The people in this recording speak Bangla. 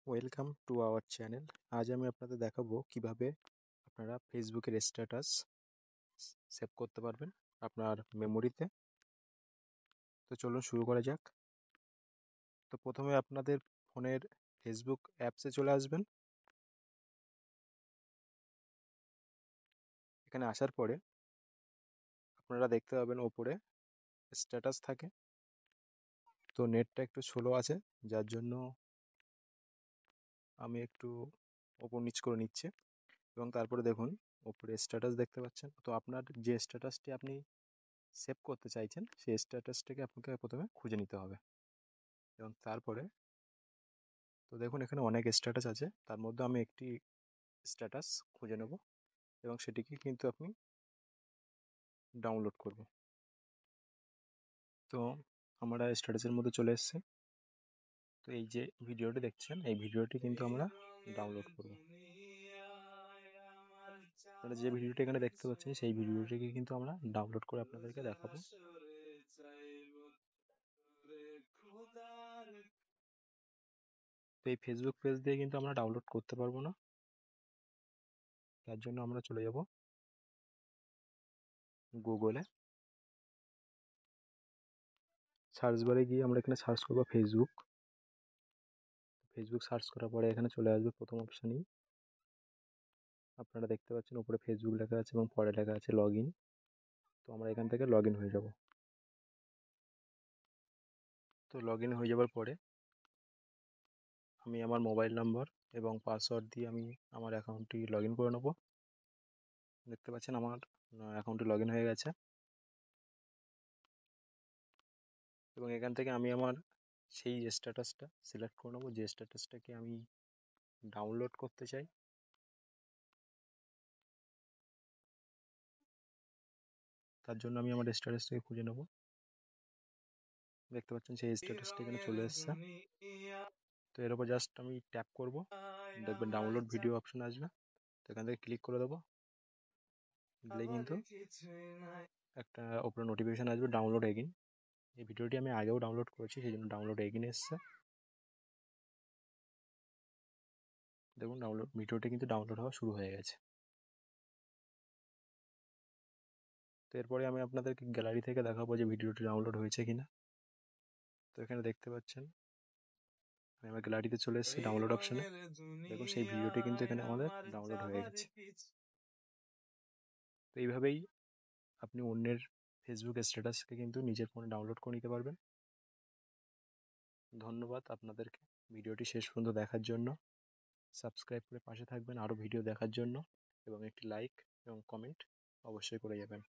Welcome to our channel. আজ আমি আপনাদের দেখাবো কিভাবে আপনারা ফেসবুকের স্ট্যাটাস সেভ করতে পারবেন আপনার মেমোরিতে। তো চলুন শুরু করা যাক। তো প্রথমে আপনাদের ফোনের ফেসবুক অ্যাপসে চলে আসবেন। এখানে আসার পরে আপনারা দেখতে পাবেন ওপরে স্ট্যাটাস থাকে। তো নেটটা একটু স্লো আছে, যার জন্য আমি একটু ওপর নিচ করে নিচ্ছি। এবং তারপরে দেখুন ওপরে স্ট্যাটাস দেখতে পাচ্ছেন। তো আপনার যে স্ট্যাটাসটি আপনি সেভ করতে চাইছেন সেই স্ট্যাটাসটাকে আপনাকে প্রথমে খুঁজে নিতে হবে। এবং তারপরে তো দেখুন এখানে অনেক স্ট্যাটাস আছে, তার মধ্যে আমি একটি স্ট্যাটাস খুঁজে নেব এবং সেটিকে কিন্তু আপনি ডাউনলোড করব। তো আমরা স্ট্যাটাসের মধ্যে চলে এসেছি। তো এই যে ভিডিওটি দেখছেন, এই ভিডিওটি কিন্তু আমরা ডাউনলোড করব। আপনারা যে ভিডিওটি এখানে দেখতে পাচ্ছেন সেই ভিডিওটিকে কিন্তু আমরা ডাউনলোড করে আপনাদেরকে দেখাবো। তো এই ফেসবুক পেজ দিয়ে কিন্তু আমরা ডাউনলোড করতে পারবো না, তার জন্য আমরা চলে যাব গুগলে। সার্চ বারে গিয়ে আমরা এখানে সার্চ করবো ফেসবুক। ফেসবুক সার্চ করার পরে এখানে চলে আসবে প্রথম অপশানেই। আপনারা দেখতে পাচ্ছেন উপরে ফেসবুক লেখা আছে এবং পরে লেখা আছে লগ ইন। তো আমরা এখান থেকে লগ ইন হয়ে যাব। তো লগ ইন হয়ে যাওয়ার পরে আমি আমার মোবাইল নাম্বার এবং পাসওয়ার্ড দিয়ে আমি আমার অ্যাকাউন্টটি লগ ইন করে নেব। দেখতে পাচ্ছেন আমার অ্যাকাউন্টটি লগ ইন হয়ে গেছে। এবং এখান থেকে আমি আমার সেই স্ট্যাটাসটা সিলেক্ট করে নেবো, যে স্ট্যাটাসটাকে আমি ডাউনলোড করতে চাই। তার জন্য আমি আমার স্ট্যাটাসটাকে খুঁজে নেব। দেখতে পাচ্ছেন সেই স্ট্যাটাসটা এখানে চলে এসেছে। তো এর উপর জাস্ট আমি ট্যাপ করব, দেখবেন ডাউনলোড ভিডিও অপশন আসবে। তো এখান থেকে ক্লিক করে দেবো, দিলে কিন্তু একটা ওপরে নোটিফিকেশান আসবে ডাউনলোড এগিন। এই ভিডিওটি আমি আগেও ডাউনলোড করেছি, সেই জন্য ডাউনলোড এগিন এসছে। দেখুন ভিডিওটি কিন্তু ডাউনলোড হওয়া শুরু হয়ে গেছে। তো এরপরে আমি আপনাদেরকে গ্যালারি থেকে দেখাবো যে ভিডিওটি ডাউনলোড হয়েছে কিনা। তো এখানে দেখতে পাচ্ছেন আমি আমার গ্যালারিতে চলে এসেছি ডাউনলোড অপশানে। দেখুন সেই ভিডিওটি কিন্তু এখানে আমাদের ডাউনলোড হয়ে গেছে। তো এইভাবেই আপনি অন্যের ফেসবুক স্ট্যাটাসকে কিন্তু নিজের ফোনে ডাউনলোড করে নিতে পারবেন। ধন্যবাদ আপনাদেরকে ভিডিওটি শেষ পর্যন্ত দেখার জন্য। সাবস্ক্রাইব করে পাশে থাকবেন আরও ভিডিও দেখার জন্য, এবং একটি লাইক এবং কমেন্ট অবশ্যই করে যাবেন।